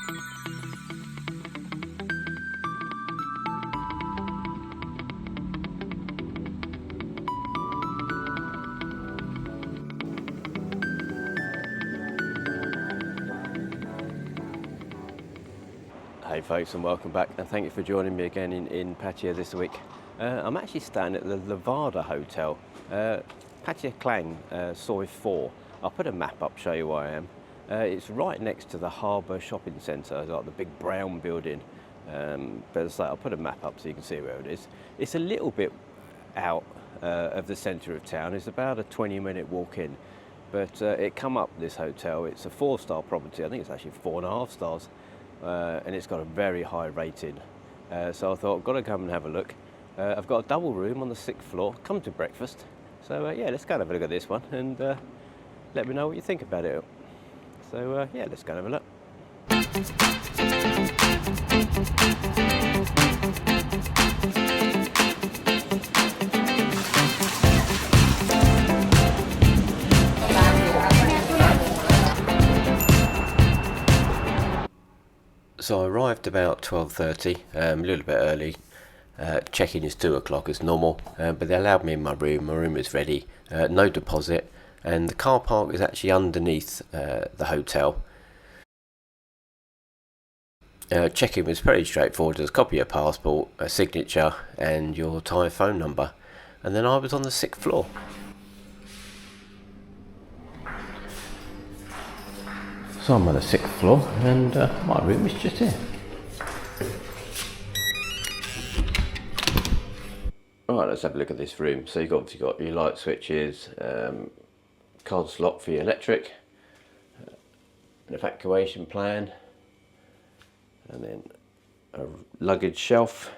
Hey folks, and welcome back, and thank you for joining me again in Pattaya this week. I'm actually staying at the Levana Hotel, Pattaya Klang, Soi 4. I'll put a map up, show you where I am. It's right next to the Harbour Shopping Centre, like the big brown building. But as I say, I'll put a map up so you can see where it is. It's a little bit out of the centre of town. It's about a 20-minute walk in. But it come up, this hotel. It's a 4-star property. I think it's actually 4.5 stars. And it's got a very high rating. So I thought, I've got to come and have a look. I've got a double room on the 6th floor. Come to breakfast. So yeah, let's go and have a look at this one and let me know what you think about it. So yeah, let's go and have a look. So I arrived about 12:30, a little bit early. Check-in is 2 o'clock as normal, but they allowed me in my room. My room is ready, no deposit, and the car park is actually underneath the hotel. Check-in was pretty straightforward. There's a copy of your passport, a signature, and your Thai phone number. And then I was on the 6th floor. So I'm on the 6th floor, and my room is just here. Alright, let's have a look at this room. So you've obviously got your light switches, card slot for your electric, an evacuation plan, and then a luggage shelf,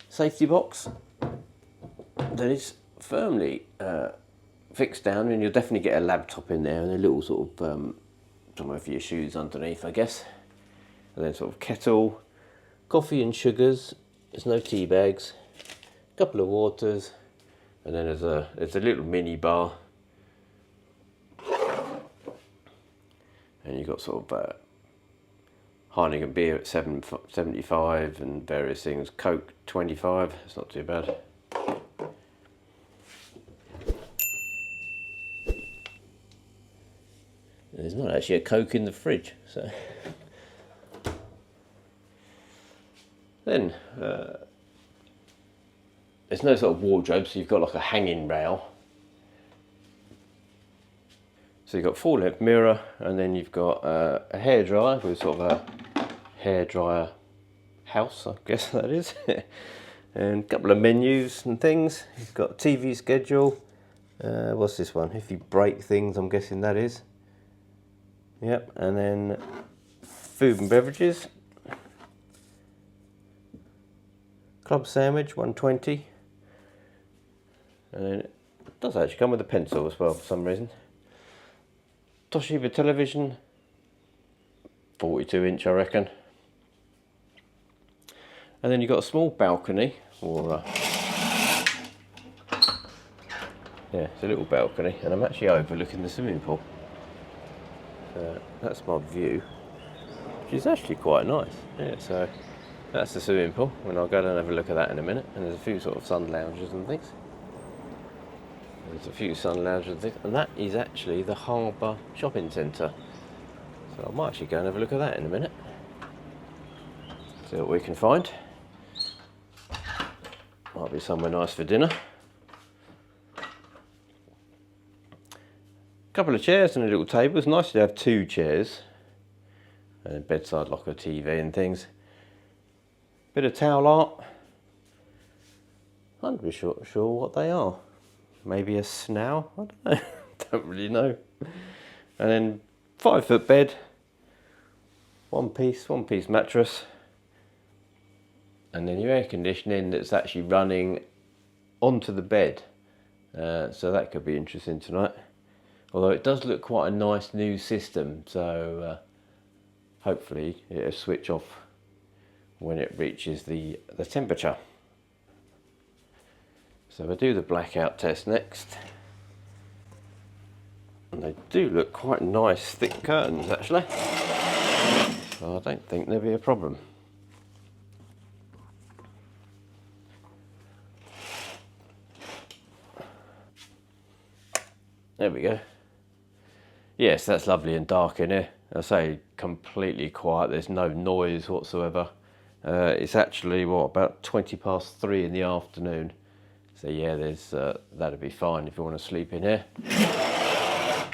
safety box that is firmly fixed down, and you'll definitely get a laptop in there and a little sort of somewhere for your shoes underneath, I guess. And then sort of kettle, coffee and sugars. There's no tea bags. A couple of waters, and then there's a little mini bar. And you've got sort of Heineken beer at 7.75 and various things. Coke 25. It's not too bad. There's not actually a Coke in the fridge, so. Then there's no sort of wardrobe, so you've got like a hanging rail. So you've got full-length mirror, and then you've got a hairdryer with sort of a hairdryer house, I guess that is. And a couple of menus and things. You've got TV schedule. What's this one? If you break things, I'm guessing that is. Yep, and then food and beverages. Club sandwich, 120. And then it does actually come with a pencil as well for some reason. Toshiba television, 42-inch I reckon. And then you've got a small balcony, or yeah, it's a little balcony, and I'm actually overlooking the swimming pool. That's my view, which is actually quite nice. Yeah, so that's the swimming pool, and I'll go down and have a look at that in a minute. And there's a few sort of sun lounges and things. There's a few sun lounges and things, and that is actually the Harbour Shopping Centre. So I might actually go and have a look at that in a minute. See what we can find. Might be somewhere nice for dinner. Couple of chairs and a little table. It's nice to have 2 chairs. And a bedside locker, TV and things. Bit of towel art. I'm not really sure what they are. Maybe a snail? I don't know. Don't really know. And then 5-foot bed. One piece mattress. And then your air conditioning that's actually running onto the bed. So that could be interesting tonight. Although it does look quite a nice new system, so hopefully it'll switch off when it reaches the temperature. So we'll do the blackout test next. And they do look quite nice, thick curtains actually. So I don't think there'll be a problem. There we go. Yes, that's lovely and dark in here. I say completely quiet, there's no noise whatsoever. It's actually, what, about 3:20 in the afternoon. So yeah, there's that'll be fine if you want to sleep in here. If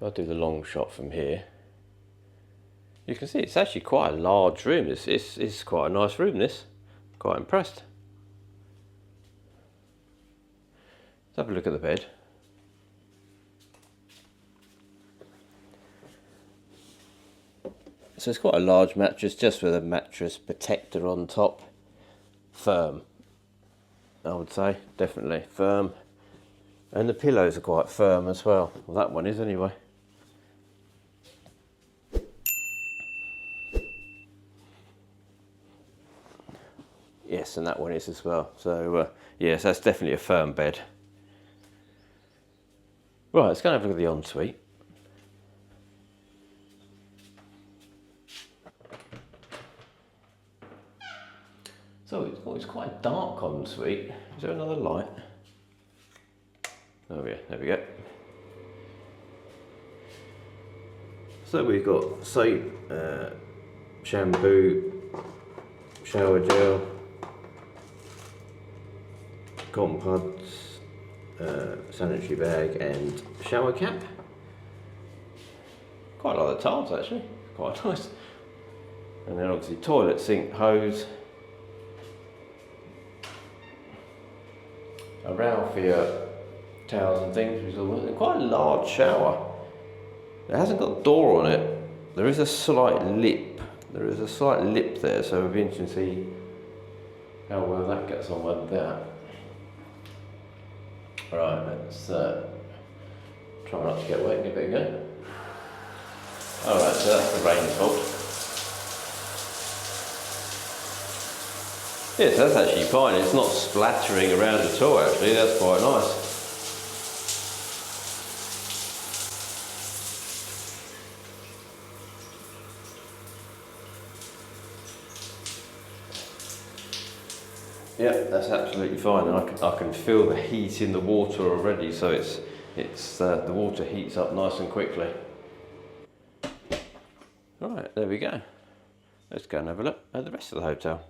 I do the long shot from here, you can see it's actually quite a large room. It's quite a nice room, this. Quite impressed. Let's have a look at the bed. So it's quite a large mattress, just with a mattress protector on top. Firm, I would say, definitely firm. And the pillows are quite firm as well. Well, that one is anyway. Yes, and that one is as well. So yes, that's definitely a firm bed. Right, let's go and have a look at the ensuite. So it's quite a dark ensuite. Is there another light? Oh yeah, there we go. So we've got soap, shampoo, shower gel, cotton pads, sanitary bag and shower cap. Quite like the tiles actually, quite nice. And then obviously toilet, sink, hose. A rail for your towels and things, which is quite a large shower. It hasn't got a door on it. There is a slight lip. There is a slight lip there, so it'll be interesting to see how well that gets on with that. Right, let's try not to get wet and give it a go. Alright, so that's the rain fault. Yes, that's actually fine. It's not splattering around at all actually, that's quite nice. Yeah, that's absolutely fine. And I can feel the heat in the water already, so the water heats up nice and quickly. Alright, there we go. Let's go and have a look at the rest of the hotel.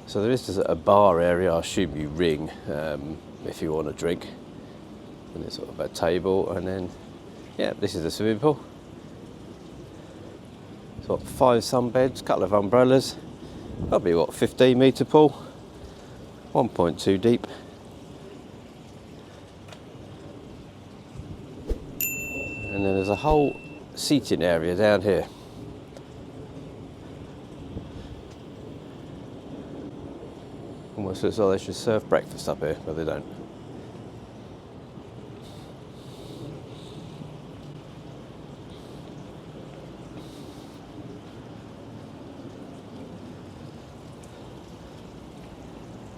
So there is a bar area. I assume you ring if you want a drink. And there's sort of a table, and then, yeah, this is the swimming pool. So 5 sunbeds, couple of umbrellas. Probably what, 15-metre pool, 1.2 deep. And then there's a whole seating area down here. Almost looks like they should serve breakfast up here, but they don't.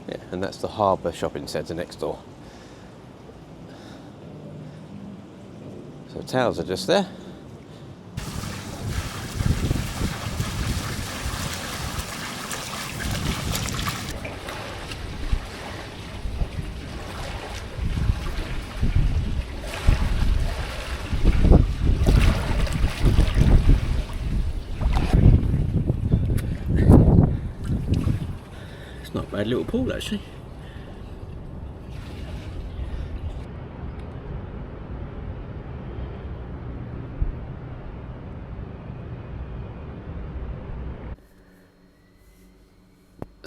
Yeah, and that's the Harbour Shopping Centre next door. So towels are just there. Not a bad little pool actually.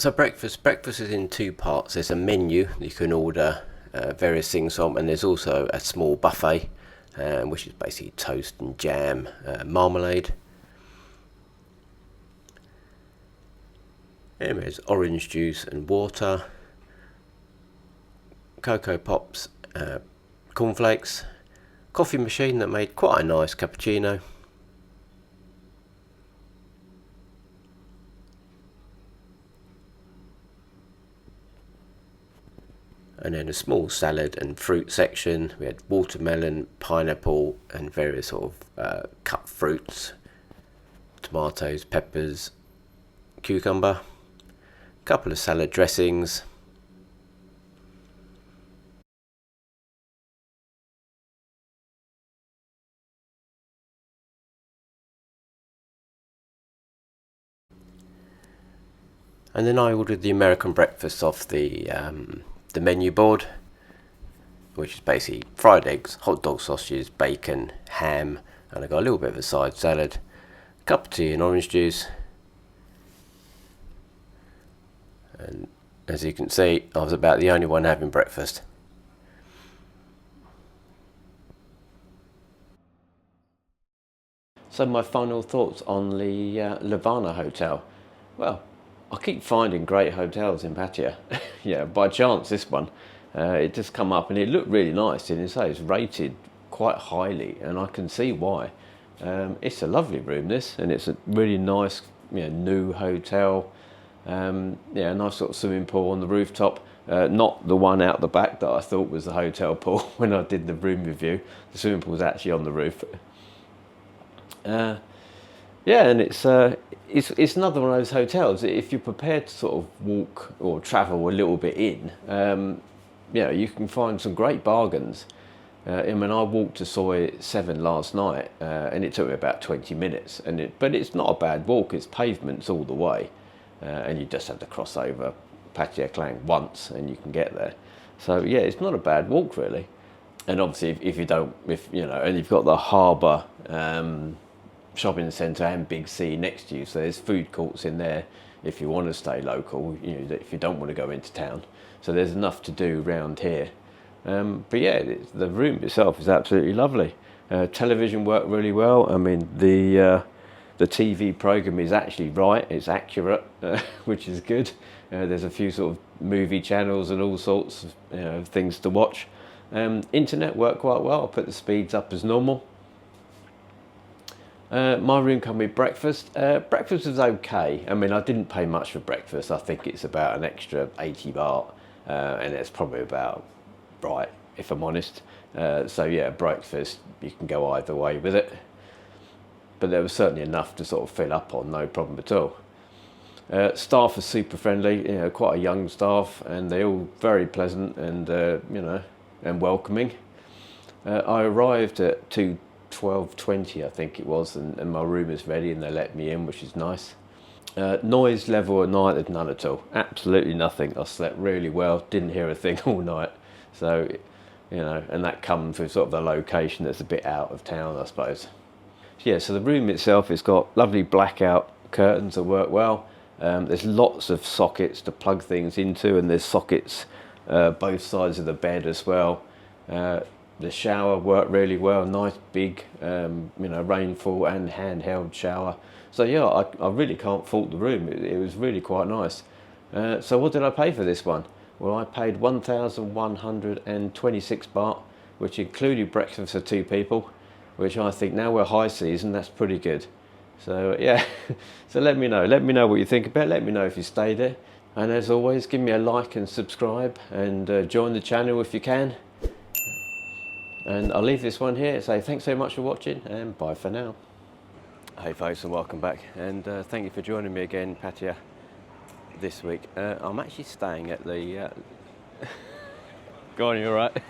So breakfast is in two parts. There's a menu you can order various things from, and there's also a small buffet, which is basically toast and jam, marmalade. And there's orange juice and water, Cocoa Pops, cornflakes, coffee machine that made quite a nice cappuccino, and then a small salad and fruit section. We had watermelon, pineapple, and various sort of cut fruits, tomatoes, peppers, cucumber, a couple of salad dressings, and then I ordered the American breakfast off the menu board, which is basically fried eggs, hot dog sausages, bacon, ham, and I got a little bit of a side salad, a cup of tea and orange juice. And as you can see, I was about the only one having breakfast. So my final thoughts on the Levana Hotel. Well, I keep finding great hotels in Pattaya. Yeah, by chance this one, it just come up and it looked really nice. And it's rated quite highly, and I can see why. It's a lovely room, this, and it's a really nice, new hotel. Yeah, a nice sort of swimming pool on the rooftop. Not the one out the back that I thought was the hotel pool when I did the room review. The swimming pool was actually on the roof. Yeah, and it's another one of those hotels. If you're prepared to sort of walk or travel a little bit in, you can find some great bargains. I mean, I walked to Soi 7 last night, and it took me about 20 minutes. But it's not a bad walk. It's pavements all the way, and you just have to cross over Pattaya Klang once, and you can get there. So yeah, it's not a bad walk really. And obviously, if and you've got the harbour shopping centre and Big C next to you, so there's food courts in there if you want to stay local, if you don't want to go into town. So there's enough to do around here. But yeah, the room itself is absolutely lovely. Television worked really well. I mean, the TV program is actually right, it's accurate, which is good. There's a few sort of movie channels and all sorts of things to watch. Internet worked quite well. I put the speeds up as normal. My room come with breakfast. Breakfast was okay. I mean, I didn't pay much for breakfast. I think it's about an extra 80 baht, and it's probably about right, if I'm honest. So yeah, breakfast, you can go either way with it. But there was certainly enough to sort of fill up on, no problem at all. Staff are super friendly, quite a young staff, and they're all very pleasant and and welcoming. I arrived at 12:20, I think it was, and my room is ready, and they let me in, which is nice. Noise level at night, there's none at all. Absolutely nothing. I slept really well, didn't hear a thing all night. So, and that comes with sort of the location that's a bit out of town, I suppose. Yeah, so the room itself, it's got lovely blackout curtains that work well. There's lots of sockets to plug things into, and there's sockets both sides of the bed as well. The shower worked really well, nice big, rainfall and handheld shower. So yeah, I really can't fault the room. It was really quite nice. So what did I pay for this one? Well, I paid 1,126 baht, which included breakfast for 2 people, which I think now we're high season, that's pretty good. So yeah, so let me know what you think about it. Let me know if you stay there. And as always, give me a like and subscribe, and join the channel if you can. And I'll leave this one here. So thanks so much for watching, and bye for now. Hey folks, and welcome back, and thank you for joining me again, Pattaya, this week. I'm actually staying at the... Go on, you all right?